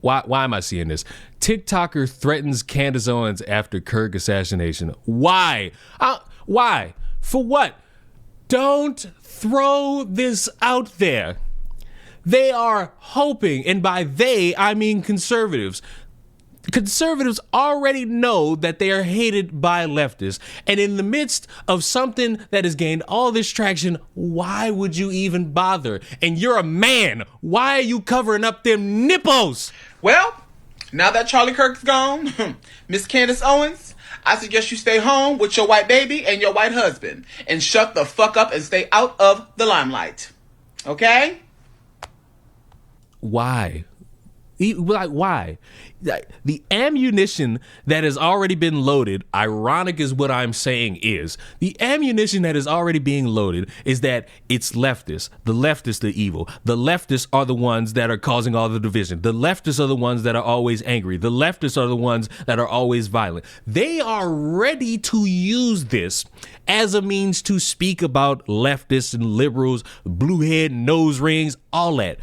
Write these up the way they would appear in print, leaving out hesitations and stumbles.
Why am I seeing this? TikToker threatens Candace Owens after Kirk assassination. Why? Why? For what? Don't throw this out there. They are hoping, and by they, I mean conservatives. Conservatives already know that they are hated by leftists. And in the midst of something that has gained all this traction, why would you even bother? And you're a man. Why are you covering up them nipples? Well, now that Charlie Kirk's gone, Miss Candace Owens, I suggest you stay home with your white baby and your white husband and shut the fuck up and stay out of the limelight. Okay? Why? Why? The ammunition that has already been loaded, ironic is what I'm saying is, the ammunition that is already being loaded is that it's leftists. The leftists are evil. The leftists are the ones that are causing all the division. The leftists are the ones that are always angry. The leftists are the ones that are always violent. They are ready to use this as a means to speak about leftists and liberals, blue head, nose rings, all that.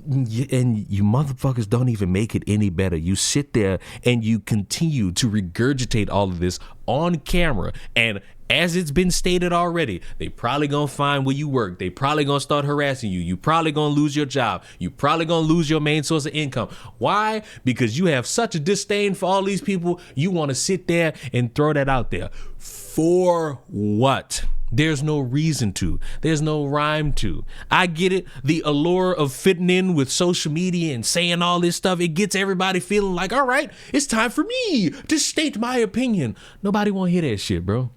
And you motherfuckers don't even make it any better. You sit there and you continue to regurgitate all of this on camera. And as it's been stated already, they probably gonna find where you work. They probably gonna start harassing you. You probably gonna lose your job. You probably gonna lose your main source of income. Why? Because you have such a disdain for all these people. You want to sit there and throw that out there. For what? There's no reason to. There's no rhyme to. I get it. The allure of fitting in with social media and saying all this stuff, it gets everybody feeling like, all right, it's time for me to state my opinion. Nobody want to hear that shit, bro.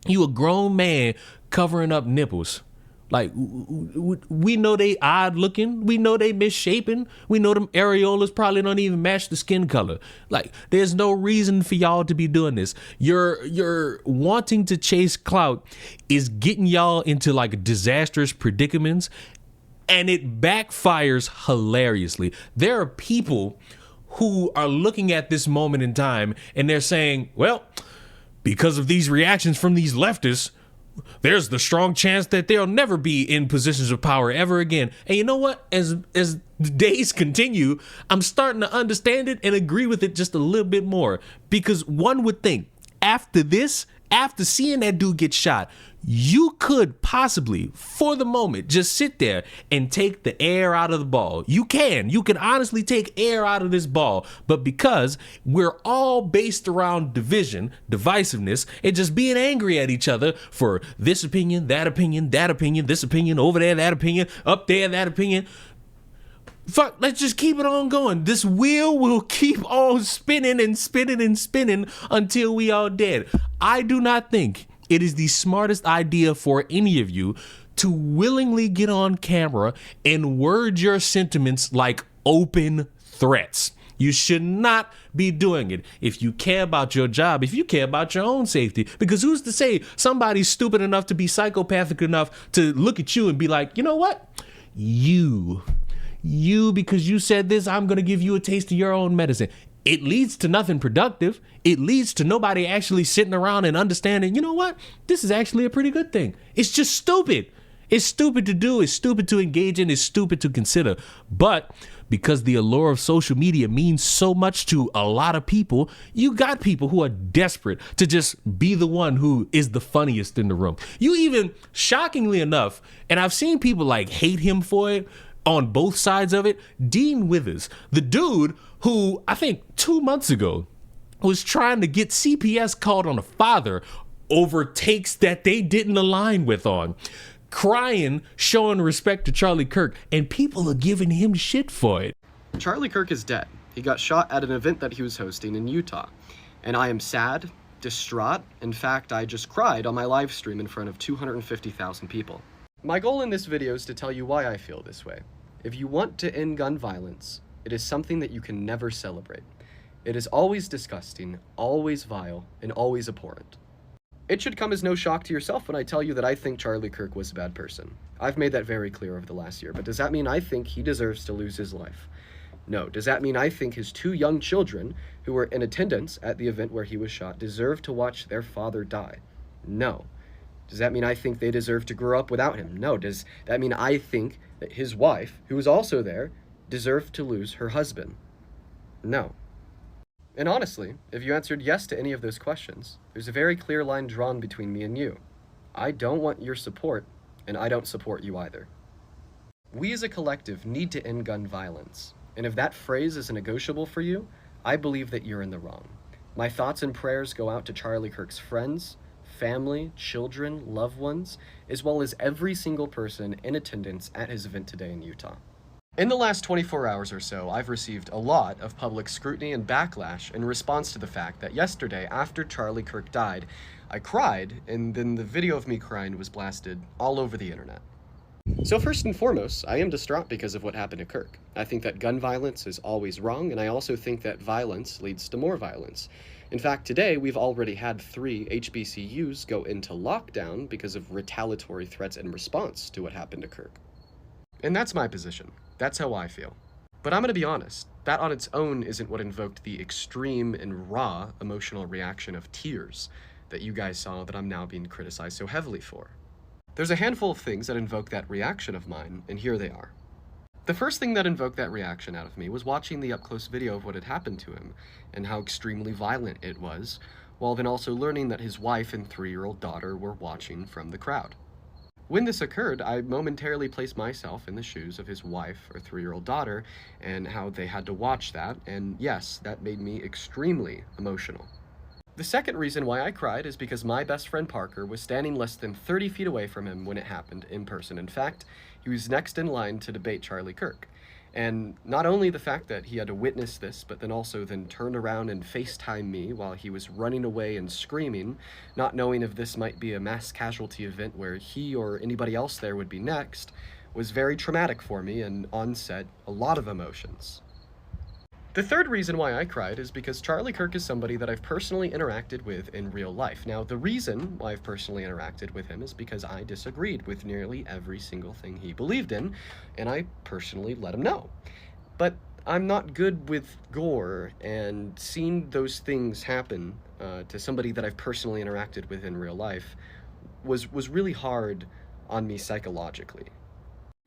You a grown man covering up nipples. Like, we know they odd looking. We know they misshapen. We know them areolas probably don't even match the skin color. Like, there's no reason for y'all to be doing this. You're wanting to chase clout is getting y'all into like disastrous predicaments, and it backfires hilariously. There are people who are looking at this moment in time and they're saying, well, because of these reactions from these leftists, there's the strong chance that they'll never be in positions of power ever again. And you know what? As the days continue, I'm starting to understand it and agree with it just a little bit more. Because one would think after this, after seeing that dude get shot, you could possibly, for the moment, just sit there and take the air out of the ball. You can honestly take air out of this ball. But because we're all based around division, divisiveness, and just being angry at each other for this opinion, that opinion, this opinion, over there, that opinion, up there, that opinion. Fuck, let's just keep it on going. This wheel will keep on spinning and spinning and spinning until we all dead. I do not think it is the smartest idea for any of you to willingly get on camera and word your sentiments like open threats. You should not be doing it if you care about your job, if you care about your own safety. Because who's to say somebody's stupid enough to be psychopathic enough to look at you and be like, you know what? You, because you said this, I'm going to give you a taste of your own medicine. It leads to nothing productive. It leads to nobody actually sitting around and understanding, you know what? This is actually a pretty good thing. It's just stupid. It's stupid to do. It's stupid to engage in. It's stupid to consider. But because the allure of social media means so much to a lot of people, you got people who are desperate to just be the one who is the funniest in the room. You even, shockingly enough, and I've seen people like hate him for it on both sides of it, Dean Withers, the dude who I think 2 months ago was trying to get CPS called on a father over takes that they didn't align with on, crying, showing respect to Charlie Kirk, and people are giving him shit for it. Charlie Kirk is dead. He got shot at an event that he was hosting in Utah. And I am sad, distraught. In fact, I just cried on my live stream in front of 250,000 people. My goal in this video is to tell you why I feel this way. If you want to end gun violence, it is something that you can never celebrate. It is always disgusting, always vile, and always abhorrent. It should come as no shock to yourself when I tell you that I think Charlie Kirk was a bad person. I've made that very clear over the last year, but does that mean I think he deserves to lose his life? No. Does that mean I think his 2 young children, who were in attendance at the event where he was shot, deserve to watch their father die? No. Does that mean I think they deserve to grow up without him? No. Does that mean I think that his wife, who was also there, deserved to lose her husband? No. And honestly, if you answered yes to any of those questions, there's a very clear line drawn between me and you. I don't want your support, and I don't support you either. We as a collective need to end gun violence, and if that phrase is negotiable for you, I believe that you're in the wrong. My thoughts and prayers go out to Charlie Kirk's friends, family, children, loved ones, as well as every single person in attendance at his event today in Utah. In the last 24 hours or so, I've received a lot of public scrutiny and backlash in response to the fact that yesterday, after Charlie Kirk died, I cried, and then the video of me crying was blasted all over the internet. So first and foremost, I am distraught because of what happened to Kirk. I think that gun violence is always wrong, and I also think that violence leads to more violence. In fact, today we've already had 3 HBCUs go into lockdown because of retaliatory threats in response to what happened to Kirk. And that's my position. That's how I feel. But I'm gonna be honest, that on its own isn't what invoked the extreme and raw emotional reaction of tears that you guys saw that I'm now being criticized so heavily for. There's a handful of things that invoke that reaction of mine, and here they are. The first thing that invoked that reaction out of me was watching the up-close video of what had happened to him, and how extremely violent it was, while then also learning that his wife and 3-year-old daughter were watching from the crowd. When this occurred, I momentarily placed myself in the shoes of his wife or 3-year-old daughter, and how they had to watch that, and yes, that made me extremely emotional. The second reason why I cried is because my best friend Parker was standing less than 30 feet away from him when it happened in person. In fact, he was next in line to debate Charlie Kirk. And not only the fact that he had to witness this, but then also then turned around and FaceTime me while he was running away and screaming, not knowing if this might be a mass casualty event where he or anybody else there would be next, was very traumatic for me and on set a lot of emotions. The third reason why I cried is because Charlie Kirk is somebody that I've personally interacted with in real life. Now, the reason why I've personally interacted with him is because I disagreed with nearly every single thing he believed in, and I personally let him know. But I'm not good with gore, and seeing those things happen to somebody that I've personally interacted with in real life was really hard on me psychologically.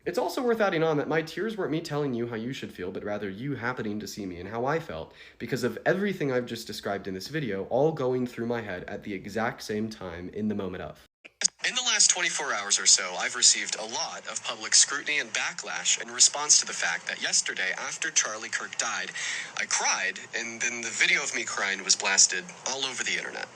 It's also worth adding on that my tears weren't me telling you how you should feel, but rather you happening to see me and how I felt, because of everything I've just described in this video, all going through my head at the exact same time in the moment of. In the last 24 hours or so, I've received a lot of public scrutiny and backlash in response to the fact that yesterday, after Charlie Kirk died, I cried, and then the video of me crying was blasted all over the internet.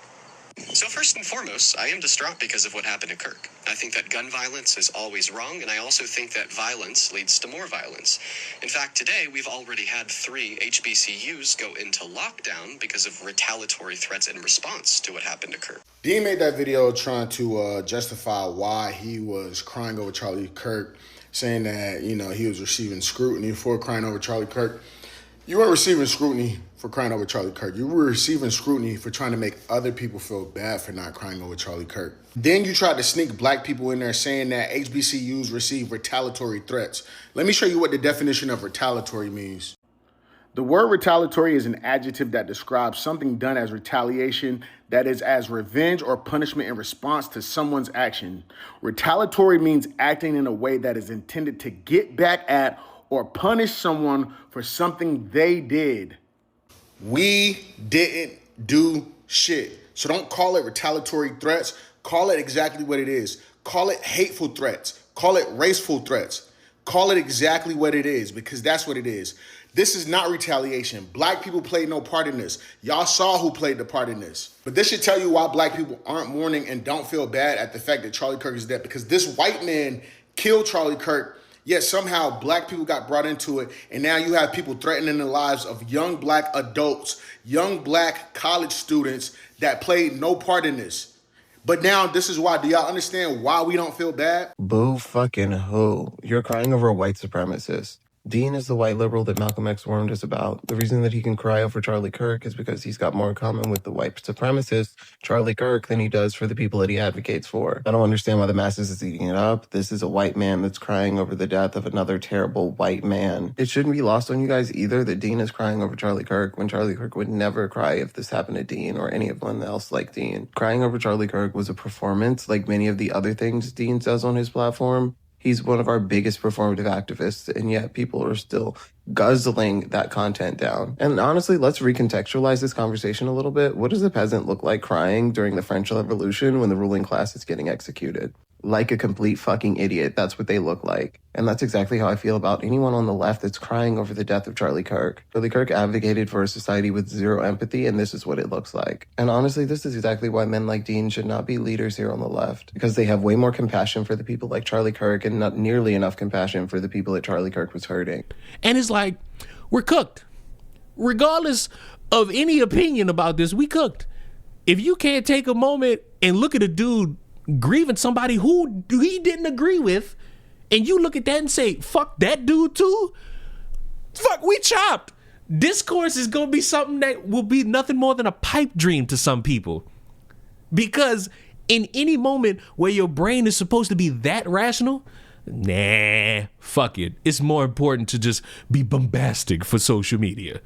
So first and foremost, I am distraught because of what happened to Kirk. I think that gun violence is always wrong, and I also think that violence leads to more violence. In fact, today we've already had 3 HBCUs go into lockdown because of retaliatory threats in response to what happened to Kirk. Dean made that video trying to justify why he was crying over Charlie Kirk, saying that, he was receiving scrutiny for crying over Charlie Kirk. You weren't receiving scrutiny for crying over Charlie Kirk. You were receiving scrutiny for trying to make other people feel bad for not crying over Charlie Kirk. Then you tried to sneak black people in there saying that HBCUs receive retaliatory threats. Let me show you what the definition of retaliatory means. The word retaliatory is an adjective that describes something done as retaliation, that is, as revenge or punishment in response to someone's action. Retaliatory means acting in a way that is intended to get back at or punish someone for something they did. We didn't do shit. So don't call it retaliatory threats. Call it exactly what it is. Call it hateful threats. Call it raceful threats. Call it exactly what it is, because that's what it is. This is not retaliation. Black people played no part in this. Y'all saw who played the part in this. But this should tell you why black people aren't mourning and don't feel bad at the fact that Charlie Kirk is dead, because this white man killed Charlie Kirk. Yet somehow black people got brought into it, and now you have people threatening the lives of young black adults, young black college students that played no part in this. But now this is why. Do y'all understand why we don't feel bad? Boo fucking who? You're crying over a white supremacist. Dean is the white liberal that Malcolm X warned us about. The reason that he can cry over Charlie Kirk is because he's got more in common with the white supremacist Charlie Kirk than he does for the people that he advocates for. I don't understand why the masses is eating it up. This is a white man that's crying over the death of another terrible white man. It shouldn't be lost on you guys either that Dean is crying over Charlie Kirk when Charlie Kirk would never cry if this happened to Dean or anyone else like Dean. Crying over Charlie Kirk was a performance like many of the other things Dean says on his platform. He's one of our biggest performative activists, and yet people are still guzzling that content down. And honestly, let's recontextualize this conversation a little bit. What does a peasant look like crying during the French Revolution when the ruling class is getting executed? Like a complete fucking idiot. That's what they look like. And that's exactly how I feel about anyone on the left that's crying over the death of Charlie Kirk. Charlie Kirk advocated for a society with zero empathy, and this is what it looks like. And honestly, this is exactly why men like Dean should not be leaders here on the left, because they have way more compassion for the people like Charlie Kirk and not nearly enough compassion for the people that Charlie Kirk was hurting. And it's like, we're cooked. Regardless of any opinion about this, we cooked. If you can't take a moment and look at a dude grieving somebody who he didn't agree with, and you look at that and say, fuck that dude too, fuck, we chopped. Discourse is gonna be something that will be nothing more than a pipe dream to some people, because in any moment where your brain is supposed to be that rational, nah, fuck it, it's more important to just be bombastic for social media.